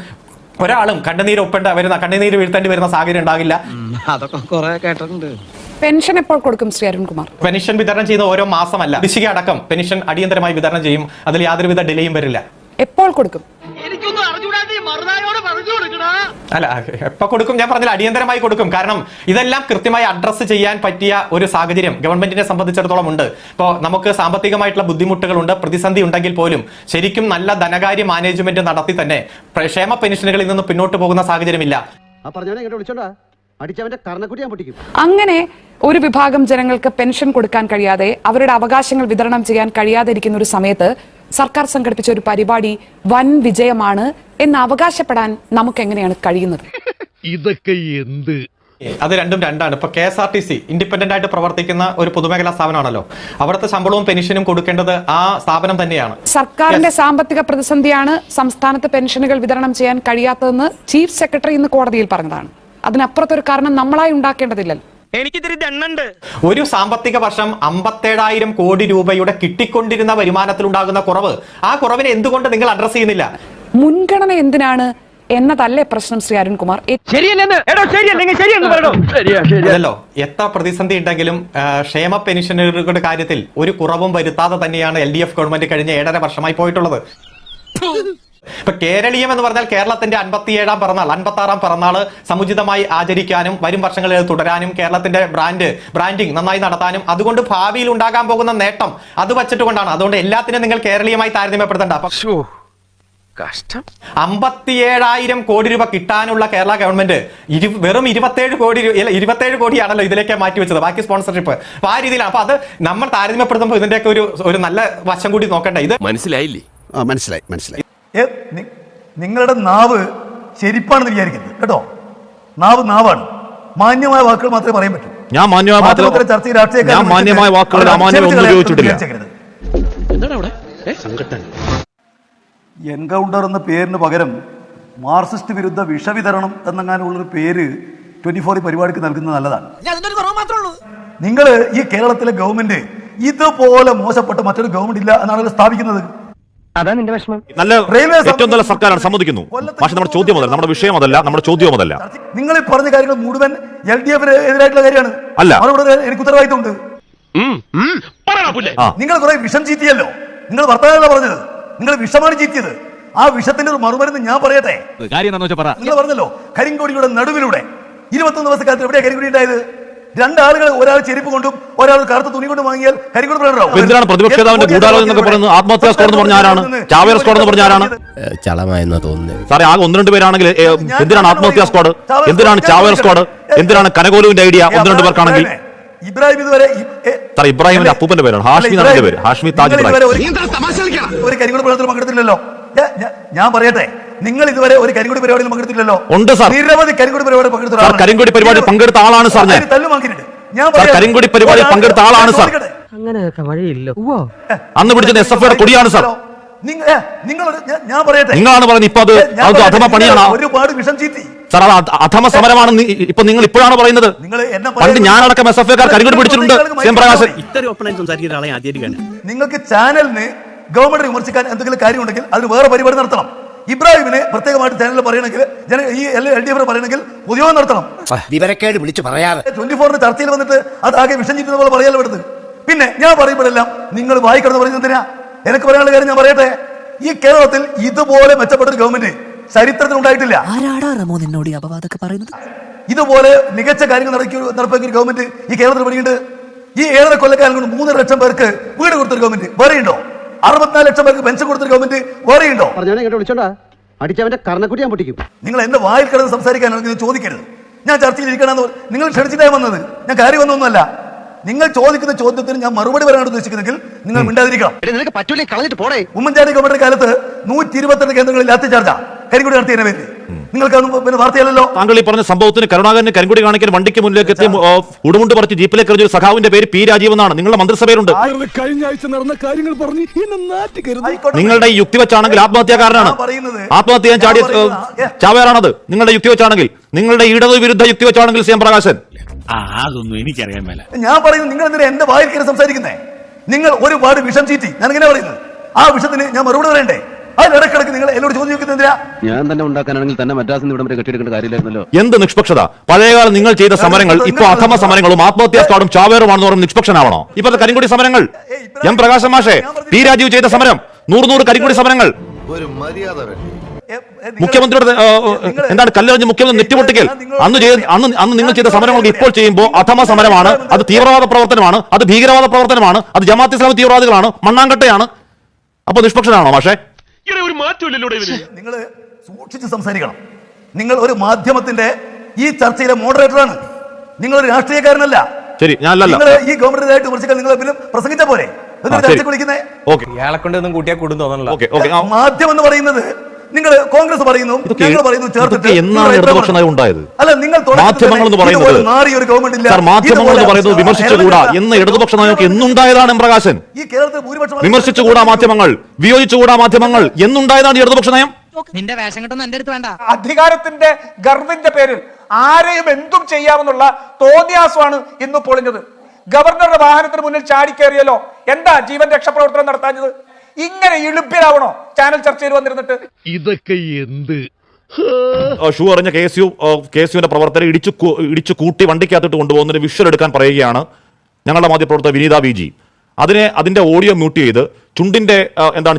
ഒരാളും കണ്ണുനീര് വീഴ്ത്തേണ്ടി വരുന്ന സാഹചര്യം ഉണ്ടാകില്ല. അതൊക്കെ കുറെ കേട്ടിട്ടുണ്ട്. പെൻഷൻ എപ്പോൾ കൊടുക്കും ശ്രീ അരുൺകുമാർ? പെൻഷൻ വിതരണം ചെയ്യുന്ന ഓരോ മാസമല്ല, കുടിശ്ശിക അടക്കം പെൻഷൻ അടിയന്തരമായി വിതരണം ചെയ്യും. അതിൽ യാതൊരുവിധ ഡിലേയും വരില്ല. എപ്പോൾ കൊടുക്കും? അല്ല, എപ്പോ കൊടുക്കും ഞാൻ പറഞ്ഞില്ല, അടിയന്തരമായി കൊടുക്കും. കാരണം ഇതെല്ലാം കൃത്യമായി അഡ്രസ്സ് ചെയ്യാൻ പറ്റിയ ഒരു സാഹചര്യം ഗവൺമെന്റിനെ സംബന്ധിച്ചിടത്തോളം ഉണ്ട്. ഇപ്പോൾ നമുക്ക് സാമ്പത്തികമായിട്ടുള്ള ബുദ്ധിമുട്ടുകളുണ്ട്, പ്രതിസന്ധി ഉണ്ടെങ്കിൽ പോലും ശരിക്കും നല്ല ധനകാര്യ മാനേജ്മെന്റ് നടത്തി തന്നെ ക്ഷേമ പെൻഷനുകളിൽ നിന്ന് പിന്നോട്ട് പോകുന്ന സാഹചര്യമില്ല. അങ്ങനെ ഒരു വിഭാഗം ജനങ്ങൾക്ക് പെൻഷൻ കൊടുക്കാൻ കഴിയാതെ, അവരുടെ അവകാശങ്ങൾ വിതരണം ചെയ്യാൻ കഴിയാതെ ഇരിക്കുന്ന ഒരു സമയത്ത് സർക്കാർ സംഘടിപ്പിച്ച ഒരു പരിപാടി വൻ വിജയമാണ് എന്ന് അവകാശപ്പെടാൻ നമുക്ക് എങ്ങനെയാണ് കഴിയുന്നത്? ഇതൊക്കെ എന്ത്? അത് രണ്ടാണ്. ഇപ്പൊ KSRTC ഇൻഡിപെൻഡന്റ് ആയിട്ട് പ്രവർത്തിക്കുന്ന ഒരു പൊതുമേഖലാ സ്ഥാപനമാണല്ലോ. അവിടുത്തെ ശമ്പളവും പെൻഷനും കൊടുക്കേണ്ടത് ആ സ്ഥാപനം തന്നെയാണ്. സർക്കാരിന്റെ സാമ്പത്തിക പ്രതിസന്ധിയാണ് സംസ്ഥാനത്ത് പെൻഷനുകൾ വിതരണം ചെയ്യാൻ കഴിയാത്തതെന്ന് ചീഫ് സെക്രട്ടറി ഇന്ന് കോടതിയിൽ പറഞ്ഞതാണ്. അതിനപ്പുറത്തൊരു കാരണം നമ്മളായി ഉണ്ടാക്കേണ്ടതില്ലല്ലോ. എനിക്കിതിരി ദണ്ണുണ്ട്. ഒരു സാമ്പത്തിക വർഷം 57,000 കോടി രൂപയുടെ കിട്ടിക്കൊണ്ടിരുന്ന വരുമാനത്തിലുണ്ടാകുന്ന കുറവ്, ആ കുറവിനെ എന്തുകൊണ്ട് നിങ്ങൾ അഡ്രസ് ചെയ്യുന്നില്ല? മുൻഗണന എന്തിനാണ് എന്നതല്ലേ പ്രശ്നം ശ്രീ അരുൺകുമാർ? അതല്ലോ, എത്ര പ്രതിസന്ധി ഉണ്ടെങ്കിലും ക്ഷേമ പെൻഷനുകളുടെ കാര്യത്തിൽ ഒരു കുറവും വരുത്താതെ തന്നെയാണ് LDF ഗവൺമെന്റ് കഴിഞ്ഞ 7.5 വർഷമായി പോയിട്ടുള്ളത്. ഇപ്പൊ കേരളീയം എന്ന് പറഞ്ഞാൽ കേരളത്തിന്റെ 57ാം പിറന്നാൾ 56ാം പിറന്നാള് സമുചിതമായി ആചരിക്കാനും വരും വർഷങ്ങളിൽ തുടരാനും കേരളത്തിന്റെ ബ്രാൻഡിങ് നന്നായി നടത്താനും അതുകൊണ്ട് ഭാവിയിൽ ഉണ്ടാകാൻ പോകുന്ന നേട്ടം അത് വച്ചിട്ടുകൊണ്ടാണ്. അതുകൊണ്ട് എല്ലാത്തിനും നിങ്ങൾ കേരളീയമായി താരതമ്യപ്പെടുത്തണ്ട. 57,000 കോടി രൂപ കിട്ടാനുള്ള കേരള ഗവൺമെന്റ് വെറും 27 കോടിയാണല്ലോ ഇതിലേക്ക് മാറ്റിവെച്ചത്, ബാക്കി സ്പോൺസർഷിപ്പ്. അപ്പൊ ആ രീതിയിലാണ്. അപ്പൊ അത് നമ്മൾ താരതമ്യപ്പെടുത്തുമ്പോൾ ഇതിന്റെയൊക്കെ ഒരു നല്ല വശം കൂടി നോക്കണ്ടേ. ഇത് മനസ്സിലായില്ലേ? മനസ്സിലായി. നിങ്ങളുടെ നാവ് ശരിപ്പാണെന്ന് വിചാരിക്കരുത് കേട്ടോ. നാവാണ്. മാന്യമായ വാക്കുകൾ മാത്രമേ പറയാൻ പറ്റൂ. ഞാൻ മാന്യമായ വാക്കുകൾ അമാന്യമൊന്നും ഉപയോഗിച്ചിട്ടില്ല. എൻകൗണ്ടർ എന്ന പേരിന് പകരം മാർക്സിസ്റ്റ് വിരുദ്ധ വിഷവിതരണം എന്നങ്ങാനുള്ളൊരു പേര് 24 പരിപാടിക്ക് നൽകുന്നത് നല്ലതാണ്. നിങ്ങൾ ഈ കേരളത്തിലെ ഗവൺമെന്റ് ഇതുപോലെ മോശപ്പെട്ട മറ്റൊരു ഗവൺമെന്റ് ഇല്ല എന്നാണ് സ്ഥാപിക്കുന്നത്. അതാ നിന്റെ വിഷമം. നല്ല ഏറ്റവും നല്ല സർക്കാരാണ്, സമ്മതിക്കുന്നു. പക്ഷെ നമ്മുടെ ചോദ്യം അതല്ല, നമ്മുടെ വിഷയം അതല്ല, നമ്മുടെ ചോദ്യം അതല്ല. നിങ്ങൾ ഈ പറഞ്ഞ കാര്യങ്ങൾ മുഴുവൻ LDF എതിരായിട്ടുള്ള കാര്യമാണ്. അല്ല, എനിക്ക് ഉത്തരവാദിത്തമുണ്ട്. നിങ്ങൾ കുറെ വിഷം ചീറ്റിയല്ലോ. നിങ്ങൾ വർത്തമാനമല്ല പറഞ്ഞത്, നിങ്ങൾ വിഷമാണ് ചീറ്റിയത്. ആ വിഷത്തിന്റെ ഒരു മറുമരുന്ന് ഞാൻ പറയട്ടെ. നിങ്ങൾ പറഞ്ഞല്ലോ കരിങ്കൊടിയുടെ നടുവിലൂടെ 21 ദിവസക്കാലത്ത് എവിടെയാ കരിങ്കൊടി ഉണ്ടായത്? രണ്ടാളുകൾ, ഒരാൾ ചെരുപ്പ് കൊണ്ടും ഒരാൾ കറുത്ത തുണി കൊണ്ടും വാങ്ങിയാൽ കരിങ്കൊടി എന്തിനാണ് പ്രതിപക്ഷേതാവിന്റെ ഗൂഢാലോചന എന്നൊക്കെ പറയുന്നത്? ആത്മഹത്യാ സ്ക്വാഡ് എന്ന് പറഞ്ഞ ആരാണ്? ചാവേർ സ്ക്വാഡ് എന്ന് പറഞ്ഞ ആരാണ്? ചളമായെന്നാ തോന്നുന്നത് സാറേ. ആകെ 1-2 പേരാണെങ്കിൽ എന്തിനാണ് ആത്മഹത്യാ സ്ക്വാഡ്? എന്തിനാണ് ചാവേർ സ്ക്വാഡ്? എന്തിനാണ് കനകോലുവിന്റെ ഐഡിയ 1-2 പേർക്കാണെങ്കിൽ? ഇബ്രാഹിം ഇതുവരെ സാർ, ഇബ്രാഹിമിന്റെ അപ്പൂപ്പന്റെ പേരാണ് ഹാഷ്മി എന്നാണ് പേര്. ഹാഷ്മി താജ് ഇബ്രാഹിം. ഒരു കരിങ്കൊടി പ്രവർത്തനം പങ്കെടുത്തില്ലല്ലോ. ഞാൻ പറയട്ടെ, നിങ്ങൾ ഇതുവരെ ഒരു കരിങ്കൊടി പരിപാടിയിൽ പങ്കെടുത്തില്ലല്ലോ. ഉണ്ട് സാർ, നിരവധി കരിങ്കൊടി പരിപാടി പങ്കെടുത്ത കരിങ്കൊടി പരിപാടി പങ്കെടുത്ത ആളാണ് സാർ. ഞാൻ കരിങ്കൊടി പരിപാടി പങ്കെടുത്ത ആളാണ് സാർ. അങ്ങനെയൊക്കെ വഴിയില്ല. അന്ന് പിടിച്ചത് SFIയുടെ കൊടിയാണ് സാർ. ഞാൻ പറയട്ടെ, നിങ്ങളാണ് പറയുന്നത് ഇപ്പൊ അത് അധമ പണിയാണ്. ഒരുപാട് വിഷം ചീറ്റി സാർ. അത് അധമ സമരമാണ് ഇപ്പൊ നിങ്ങൾ ഇപ്പോഴാണ് പറയുന്നത്. പണ്ട് ഞാനടക്കം SFIക്കാർ കരിങ്കൊടി പിടിച്ചിട്ടുണ്ട്. പ്രകാശൻ നിങ്ങൾക്ക് ചാനലിന് ഗവൺമെന്റ് വിമർശിക്കാൻ എന്തെങ്കിലും കാര്യമുണ്ടെങ്കിൽ അതിന് വേറെ പരിപാടി നടത്തണം. ഇബ്രാഹിമിനെ പ്രത്യേകമായിട്ട് ചാനലിൽ പറയണമെങ്കിൽ, ഈ LDF പറയണമെങ്കിൽ പൊതുയോഗം നടത്തണം. വിവരക്കേട് വിളിച്ചു പറയാതെ 24 ചർച്ചയിൽ വന്നിട്ട് അത് ആകെ വിഷം ചീറ്റുന്ന പോലെ പറയാലോ ഇവിടുന്ന്. പിന്നെ ഞാൻ പറയുമ്പോഴെല്ലാം നിങ്ങൾ വായിക്കണമെന്ന് പറയുന്നത് എന്തിനാ? എനിക്ക് പറയാനുള്ള കാര്യം ഞാൻ പറയട്ടെ. ഈ കേരളത്തിൽ ഇതുപോലെ മെച്ചപ്പെട്ട ഒരു ഗവൺമെന്റ് ചരിത്രത്തിൽ ഉണ്ടായിട്ടില്ല. ഇതുപോലെ മികച്ച കാര്യങ്ങൾ നടപ്പാക്കിയ ഒരു ഗവൺമെന്റ് ഈ കേരളത്തിൽ പണിയുണ്ട്. ഈ 7.5 കൊല്ലക്കാലം കൊണ്ട് 3 ലക്ഷം പേർക്ക് വീട് കൊടുത്തൊരു ഗവൺമെന്റ് വേറെയുണ്ടോ? 64 ലക്ഷം പേർക്ക് പെൻഷൻ കൊടുത്തൊരു ഗവൺമെന്റ് വേറെയുണ്ടോ? നിങ്ങൾ എന്റെ വായിൽ കിടന്ന് സംസാരിക്കാനാണെങ്കിൽ ചോദിക്കരുത്. ഞാൻ ചർച്ചയിൽ ഇരിക്കണമെന്ന് നിങ്ങൾ ക്ഷണിച്ചിട്ടായി വന്നത്. ഞാൻ കാര്യം വന്നൊന്നുമല്ല. നിങ്ങൾ ചോദിക്കുന്ന ചോദ്യത്തിന് ഞാൻ മറുപടി പറയാനാണ് ഉദ്ദേശിക്കുന്നെങ്കിൽ നിങ്ങൾ മിണ്ടാതിരിക്കണം. ഉമ്മൻചാണ്ടി ഗവൺമെന്റ് കാലത്ത് 122 കേന്ദ്രങ്ങളിൽ ലാത്തിചാർജ കരിങ്കൊടി നടത്തിയതിനെ പേര് നിങ്ങൾക്ക് പിന്നെ വാർത്തയല്ലോ. താങ്കൾ ഈ പറഞ്ഞ സംഭവത്തിന് കരുണാകരന് കരിങ്കൊടി കാണിക്കാൻ വണ്ടിക്ക് മുന്നിലേക്ക് എത്തി ഉടുമുണ്ട് പറിച്ച് ജീപ്പിലേക്ക് എറിഞ്ഞ ഒരു സഖാവിന്റെ പേര് P. രാജീവ് എന്നാണ്. നിങ്ങളുടെ മന്ത്രിസഭയിലുണ്ട്. കഴിഞ്ഞ ആഴ്ച നടന്ന കാര്യങ്ങൾ പറഞ്ഞ് നിങ്ങളുടെ ഈ യുക്തി വെച്ചാണെങ്കിൽ ആത്മഹത്യാകാരനാണ്. ആത്മഹത്യ ചെയ്യാൻ ചാടിയ ചാവേറാണത്. നിങ്ങളുടെ യുക്തി വെച്ചാണെങ്കിൽ, നിങ്ങളുടെ ഇടതു വിരുദ്ധ യുക്തി വെച്ചാണെങ്കിൽ CM പ്രകാശൻ. അതൊന്നും എനിക്കറിയാൻ മേല. ഞാൻ പറയുന്നത് നിങ്ങൾ എന്തിനാ എന്റെ വായിൽ കയറി സംസാരിക്കുന്നേ? നിങ്ങൾ ഒരുപാട് വിഷം ചീറ്റി. ഞാൻ ഇങ്ങനെ പറയുന്നത് ആ വിഷത്തിന് ഞാൻ മറുപടി പറയണ്ടേ? അതിനിടക്കിടക്ക് നിങ്ങൾ എന്നോട് ചോദ്യം ചോദിക്കുന്നത് എന്തിനാ? ഞാൻ തന്നെ ഉണ്ടാക്കാനാണെങ്കിൽ തന്നെ മദ്രാസിൽ ഇവിടെ വരെ കെട്ടിയെടുക്കേണ്ട കാര്യമില്ലായിരുന്നല്ലോ. എന്ത് നിഷ്പക്ഷത? പഴയകാലം നിങ്ങൾ ചെയ്ത സമരങ്ങൾ ഇപ്പൊ അധമ സമരങ്ങളും ആത്മഹത്യാ സ്ക്വാഡും ചാവേറുമാണെന്ന് പറഞ്ഞ് നിഷ്പക്ഷനാവണോ? ഇപ്പോഴത്തെ കരിങ്കൊടി സമരങ്ങൾ, M. പ്രകാശൻ മാഷെ, P. രാജീവ് ചെയ്ത സമരം, 100 കരിങ്കൊടി സമരങ്ങൾ, മുഖ്യമന്ത്രിയുടെ എന്താണ് കല്ലെറിഞ്ഞ് മുഖ്യമന്ത്രി നെറ്റിപൊട്ടിക്കൽ, അന്ന് നിങ്ങൾ ചെയ്ത സമരങ്ങൾക്ക് ഇപ്പോൾ ചെയ്യുമ്പോൾ അധമ സമരമാണ്. അത് തീവ്രവാദ പ്രവർത്തനമാണ്, അത് ഭീകരവാദ പ്രവർത്തനമാണ്, അത് ജമാഅത്ത് ഇസ്ലാമി തീവ്രവാദികളാണ്, മണ്ണാങ്കട്ടയാണ്. അപ്പൊ നിഷ്പക്ഷനാണോ മാഷെ? നിങ്ങൾ സൂക്ഷിച്ച് സംസാരിക്കണം. നിങ്ങൾ ഒരു മാധ്യമത്തിന്റെ ഈ ചർച്ചയിലെ മോഡറേറ്ററാണ്. നിങ്ങളൊരു രാഷ്ട്രീയക്കാരനല്ല. ശരി, ഞാൻ ഈ ഗവൺമെന്റിനായിട്ട് വിമർശിക്കാൻ നിങ്ങൾ പ്രസംഗിച്ച പോലെ ഇയാളെ കൊണ്ട് ഒന്നും കൂട്ടിയാൽ കൂടും തോന്നണല്ലോ. മാധ്യമം എന്ന് പറയുന്നത് നിങ്ങൾ കോൺഗ്രസ് പറയുന്നു, ഞങ്ങൾ പറയുന്നു ചേർത്തിട്ട്. അല്ല, നിങ്ങൾ മാധ്യമങ്ങൾ എന്ന് പറയുന്നത് വിമർശിച്ചുകൂടാ എന്ന ഇടതുപക്ഷ നയമൊക്കെ എന്നുണ്ടായതാണ്. M. പ്രകാശൻ, ഈ കേരളത്തിൽ ഭൂരിപക്ഷം വിമർശിച്ചുകൂടാ മാധ്യമങ്ങൾ, വിയോജിച്ചുകൂടാ മാധ്യമങ്ങൾ എന്നുണ്ടായതാണ് ഇടതുപക്ഷ നയം. നിന്റെ വേഷം കെട്ടൊന്നും എന്റെ അടുത്ത് വേണ്ട. അധികാരത്തിന്റെ ഗർവിന്റെ പേരിൽ ആരെയും എന്തും ചെയ്യാമെന്നുള്ള തോന്നിയാസമാണ് ഇന്ന് പൊളിഞ്ഞത്. ഗവർണറുടെ വാഹനത്തിന് മുന്നിൽ ചാടിക്കേറിയല്ലോ. എന്താ ജീവൻ രക്ഷാപ്രവർത്തനം നടത്താഞ്ഞത്? ഇങ്ങനെ ഇളുപ്പിലാവണോ ചാനൽ ചർച്ചയിൽ വന്നിരുന്നിട്ട്? ഇതൊക്കെ എന്ത് ഷൂ അറിഞ്ഞ KSUവിന്റെ പ്രവർത്തകരെ ഇടിച്ചു കൂട്ടി വണ്ടിക്കകത്തിട്ട് കൊണ്ടുപോകുന്നതിന് വിഷ്വൽ എടുക്കാൻ പറയുകയാണ് ഞങ്ങളുടെ മാധ്യമപ്രവർത്തകർ വിനീത VG. അതിന്റെ ഓഡിയോ മ്യൂട്ട് ചെയ്ത് ചുണ്ടിന്റെ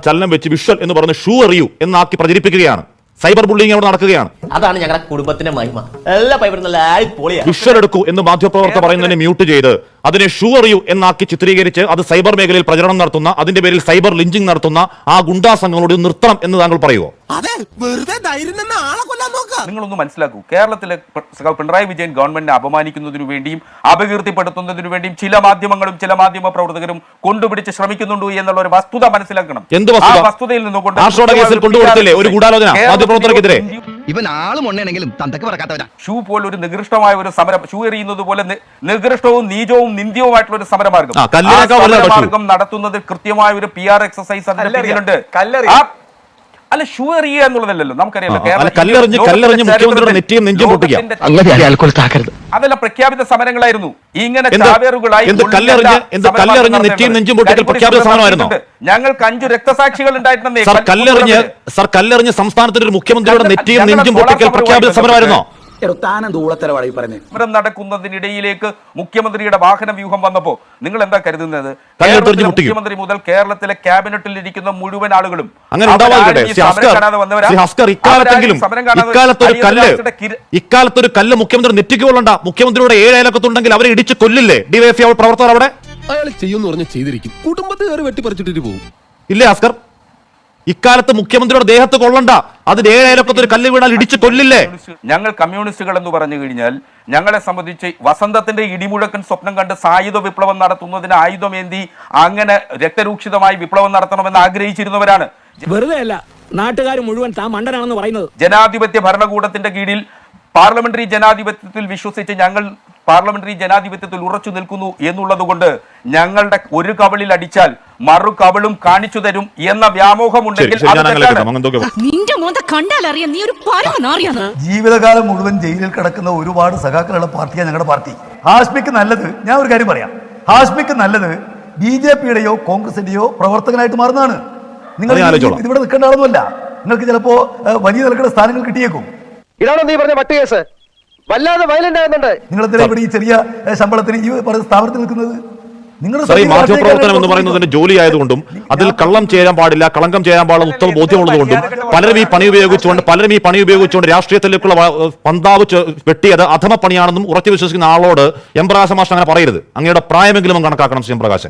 ചലനം വെച്ച് വിഷ്വൽ എന്ന് പറഞ്ഞ് ഷൂ എറിയൂ എന്നാക്കി പ്രചരിപ്പിക്കുകയാണ്. സൈബർ ബുള്ളിങ് അവിടെ നടക്കുകയാണ്. അതാണ് ഞങ്ങളുടെ കുടുംബത്തിന്റെ മഹിമ. എല്ലാ പൈപ്പറും നല്ല പൊളിയാ. വിഷ്വൽ എടുക്കൂ എന്ന് മാധ്യമപ്രവർത്തകർ പറയുന്നതിനെ മ്യൂട്ട് ചെയ്ത് അതിനെ ഷൂ എറിയൂ എന്നാക്കി ചിത്രീകരിച്ച് അത് സൈബർ മേഖലയിൽ പ്രചരണം നടത്തുന്ന, അതിന്റെ പേരിൽ സൈബർ ലിഞ്ചിങ് നടത്തുന്ന ആ ഗുണ്ടാ സംഘങ്ങളോട് നിർത്തണം എന്ന് താങ്കൾ പറയുമോ? നിങ്ങളൊന്ന് മനസ്സിലാക്കൂ, കേരളത്തിലെ പിണറായി വിജയൻ ഗവൺമെന്റിനെ അപമാനിക്കുന്നതിനു വേണ്ടിയും അപകീർത്തിപ്പെടുത്തുന്നതിനു വേണ്ടിയും ചില മാധ്യമങ്ങളും ചില മാധ്യമ പ്രവർത്തകരും കൊണ്ടുപിടിച്ച് ശ്രമിക്കുന്നുണ്ട് എന്നുള്ള ഒരു വസ്തുത മനസ്സിലാക്കണം. എന്ത് വസ്തുത? ആ വസ്തുതയിൽ നിന്നുകൊണ്ട് ഒരു ഗൂഢാലോചന മാധ്യമപ്രവർത്തകർക്കെതിരെ. ഇവൻ ആളും ഉണ്ടെങ്കിലും തന്തക്ക് പറക്കാത്തവനാ. ഷൂ പോലെ ഒരു നികൃഷ്ടമായ ഒരു സമരം, ഷൂ എറിയുന്നത് പോലെ നികൃഷ്ടവും നീചവും നിന്ദ്യവുമായിട്ടുള്ള ഒരു സമരമാർഗം നടത്തുന്നതിൽ കൃത്യമായ ഒരു PR എക്സസൈസ് അതിന്റെ പിന്നിലുണ്ട്. അല്ല, ഷൂ എറിയുക എന്നുള്ളതല്ലോ നമുക്കറിയാലോ. അതല്ല, പ്രഖ്യാപിത സമരങ്ങളായിരുന്നു. ഇങ്ങനെ ഞങ്ങൾക്ക് 5 രക്തസാക്ഷികൾ ഉണ്ടായിട്ടുണ്ടെന്നേ. കല്ലെറിഞ്ഞ് സംസ്ഥാനത്തിന്റെ ഒരു മുഖ്യമന്ത്രിയുടെ നെറ്റിയും നെഞ്ചും പൊട്ടിക്കൽ പ്രഖ്യാപിത സമരമായിരുന്നോ? സമരം നടക്കുന്നതിനിടയിലേക്ക് മുഖ്യമന്ത്രിയുടെ വാഹന വ്യൂഹം വന്നപ്പോ നിങ്ങൾ എന്താ കരുതുന്നത്? മുഖ്യമന്ത്രി മുതൽ കേരളത്തിലെ ക്യാബിനറ്റിൽ ഇരിക്കുന്ന മുഴുവൻ ആളുകളും ഇക്കാലത്തൊരു കല്ല് മുഖ്യമന്ത്രി നെറ്റിക്ക് കൊള്ളണ്ട. മുഖ്യമന്ത്രിയുടെ 7 അയലക്കത്തുണ്ടെങ്കിൽ അവരെ ഇടിച്ച് കൊല്ലില്ലേ ഡിവൈഎഫ്ഐ പ്രവർത്തകർ? അവിടെ അയാൾ ചെയ്യുമെന്ന് പറഞ്ഞ് ചെയ്തിരിക്കും. കുടുംബത്തിൽ കയറി വെട്ടിപ്പറിച്ചിട്ട് പോകും. ഇല്ലേ അസ്കർ? ഇക്കാലത്ത് മുഖ്യമന്ത്രിയുടെ ദേഹത്ത് കൊള്ളണ്ട, അതിന് 7 അയലക്കത്തൊരു കല്ല് വീണാൽ ഇടിച്ച് കൊല്ലില്ലേ? ഞങ്ങൾ കമ്മ്യൂണിസ്റ്റുകൾ എന്ന് പറഞ്ഞു കഴിഞ്ഞാൽ ഞങ്ങളെ സംബന്ധിച്ച് വസന്തത്തിന്റെ ഇടിമുഴക്കൻ സ്വപ്നം കണ്ട് സായുധ വിപ്ലവം നടത്തുന്നതിന് ആയുധമേന്തി അങ്ങനെ രക്തരൂക്ഷിതമായി വിപ്ലവം നടത്തണമെന്ന് ആഗ്രഹിച്ചിരുന്നവരാണ്. വെറുതെ അല്ല നാട്ടുകാർ മുഴുവൻ താൻ മണ്ടനാണെന്ന് പറയുന്നത്. ജനാധിപത്യ ഭരണകൂടത്തിന്റെ കീഴിൽ പാർലമെന്ററി ജനാധിപത്യത്തിൽ വിശ്വസിച്ച് ഞങ്ങൾ പാർലമെന്ററി ജനാധിപത്യത്തിൽ ഉറച്ചു നിൽക്കുന്നു എന്നുള്ളത് കൊണ്ട് ഞങ്ങളുടെ ഒരു കവിളിൽ അടിച്ചാൽ മറു കവിളും കാണിച്ചു തരും എന്ന വ്യാമോഹമുണ്ടെങ്കിൽ ജീവിതകാലം മുഴുവൻ ജയിലിൽ കിടക്കുന്ന ഒരുപാട് സഖാക്കളുടെ പാർട്ടിയാണ് ഞങ്ങളുടെ പാർട്ടി. ഹാഷ്മിക്ക് നല്ലത്, ഞാൻ ഒരു കാര്യം പറയാം, ഹാഷ്മിക്ക് നല്ലത് BJPയുടെയോ കോൺഗ്രസിന്റെയോ പ്രവർത്തകനായിട്ട് മാറുന്നതാണ്. നിങ്ങൾ ഇവിടെ നിൽക്കേണ്ട ആളൊന്നുമല്ല. നിങ്ങൾക്ക് ചിലപ്പോ വലിയ നിലക്കുള്ള സ്ഥാനങ്ങൾ കിട്ടിയേക്കും. ഇതാണോ നീ പറഞ്ഞ മറ്റു കേസ്? വല്ലാതെ വയലന്റ് ആകുന്നുണ്ട്. നിങ്ങൾ എന്തിനാ ഇവിടെ ഈ ചെറിയ ശമ്പളത്തിന് ഈ സ്ഥാപനത്തിൽ നിൽക്കുന്നത്? മാധ്യമപ്രവർത്തനം എന്ന് പറയുന്നതിന്റെ ജോലി ആയതുകൊണ്ടും അതിൽ കള്ളം ചെയ്യാൻ പാടില്ല, കളങ്കം ചെയ്യാൻ പാടില്ല ഉത്തമ ബോധ്യമുള്ളതുകൊണ്ടും പലരും ഈ പണി ഉപയോഗിച്ചുകൊണ്ട് രാഷ്ട്രീയത്തിലേക്കുള്ള പന്താവ് വെട്ടിയത് അധമ പണിയാണെന്നും ഉറച്ചു വിശ്വസിക്കുന്ന ആളോട് എം പ്രകാശ് മാസ്റ്റർ അങ്ങനെ പറയരുത്. അങ്ങയുടെ പ്രായമെങ്കിലും കണക്കാക്കണം. ശ്രീ പ്രകാശൻ,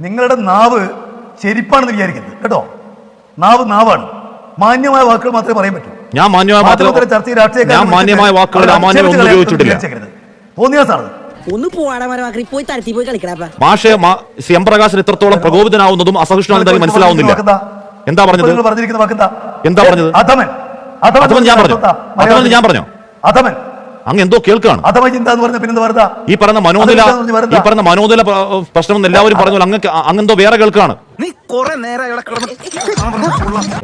നിങ്ങളുടെ നാവ് ചെരിപ്പാണെന്ന് വിചാരിക്കരുത് കേട്ടോ. നാവാണ്. മാന്യമായ വാക്കുകൾ മാത്രമേ പറയാൻ പറ്റൂ. ഞാൻ മാന്യമായ വാക്കുകൾ അമാന്യമൊന്നും ഉപയോഗിച്ചിട്ടില്ല. മാഷെ എം പ്രകാശൻ ഇത്രത്തോളം പ്രകോപിതനാവുന്നതും അസഹിഷ്ണുതായി മനസ്സിലാവുന്നില്ല. എന്താ പറഞ്ഞത്? ഞാൻ പറഞ്ഞോ? അങ്ങ് എന്തോ കേൾക്കാണ്. ഈ പറഞ്ഞ മനോനില പ്രശ്നം എല്ലാവരും പറഞ്ഞു. അങ്ങെന്തോ വേറെ കേൾക്കാണ്.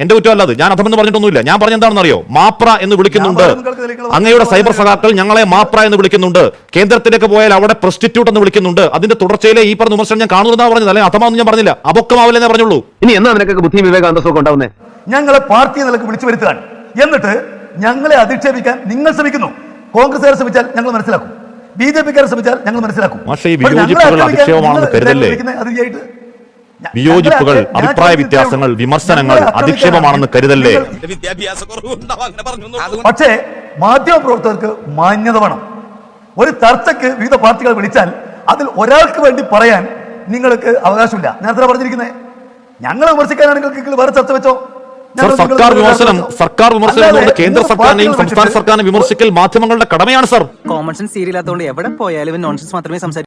എന്റെ കുറ്റമല്ലാതെ ഞാൻ അധമെന്ന് പറഞ്ഞിട്ടൊന്നുമില്ല. ഞാൻ പറഞ്ഞ എന്താണെന്ന് അറിയോ? മാപ്ര എന്ന് വിളിക്കുന്നുണ്ട്. അങ്ങയുടെ സൈബർ സഖാക്കൾ ഞങ്ങളെ മാപ്ര എന്ന് വിളിക്കുന്നുണ്ട്. കേന്ദ്രത്തിലേക്ക് പോയാൽ അവിടെ പ്രൊസ്റ്റിറ്റ്യൂട്ട് എന്ന് വിളിക്കുന്നുണ്ട്. അതിന്റെ തുടർച്ചയിലെ ഈ പറഞ്ഞ വിമർശനം ഞാൻ കാണുന്നതാണ് പറഞ്ഞത്. അല്ലെങ്കിൽ അധമാണെന്ന് ഞാൻ പറഞ്ഞില്ല. അബക്കമാവില്ലെന്നേ പറഞ്ഞുള്ളൂ. ഇനി എന്നാ നിനക്കൊക്കെ ബുദ്ധി വിവേകാന്തസമൊക്കെ ഉണ്ടാവുന്നേ? ഞങ്ങളെ പാർട്ടി നിലക്ക് വിളിച്ചു വരുത്തുകയാണ്. എന്നിട്ട് ഞങ്ങളെ അധിക്ഷേപിക്കാൻ നിങ്ങൾ ശ്രമിക്കുന്നു. കോൺഗ്രസ്സുകാരെ ശ്രമിച്ചാൽ ഞങ്ങൾ മനസ്സിലാക്കും, BJPക്കാരെ ശ്രമിച്ചാൽ ഞങ്ങൾ മനസ്സിലാക്കും. വിയോജിപ്പുകൾ, അഭിപ്രായ വ്യത്യാസങ്ങൾ, വിമർശനങ്ങൾ അധിക്ഷേപമാണെന്ന് കരുതല്ലേ? പക്ഷേ മാധ്യമ പ്രവർത്തകർക്ക് മാന്യത വേണം. ഒരു ചർച്ചയ്ക്ക് വിവിധ പാർട്ടികൾ വിളിച്ചാൽ അതിൽ ഒരാൾക്ക് വേണ്ടി പറയാൻ നിങ്ങൾക്ക് അവകാശമില്ല. ഞാൻ എത്ര പറഞ്ഞിരിക്കുന്നത്? ഞങ്ങളെ വിമർശിക്കാനാണെങ്കിൽ വേറെ ചർച്ച വെച്ചോ. സർക്കാർ വിമർശനം കേന്ദ്ര സർക്കാരിനെയും സംസ്ഥാന സർക്കാരിനെ വിമർശിക്കൽ മാധ്യമങ്ങളുടെ കടമയാണ് സർ. കോമൺ സെൻസ് സീരിയലാത്തോണ്ട് എവിടെ പോയാലും നോൺസെൻസ് മാത്രമേ സംസാരിക്കൂ.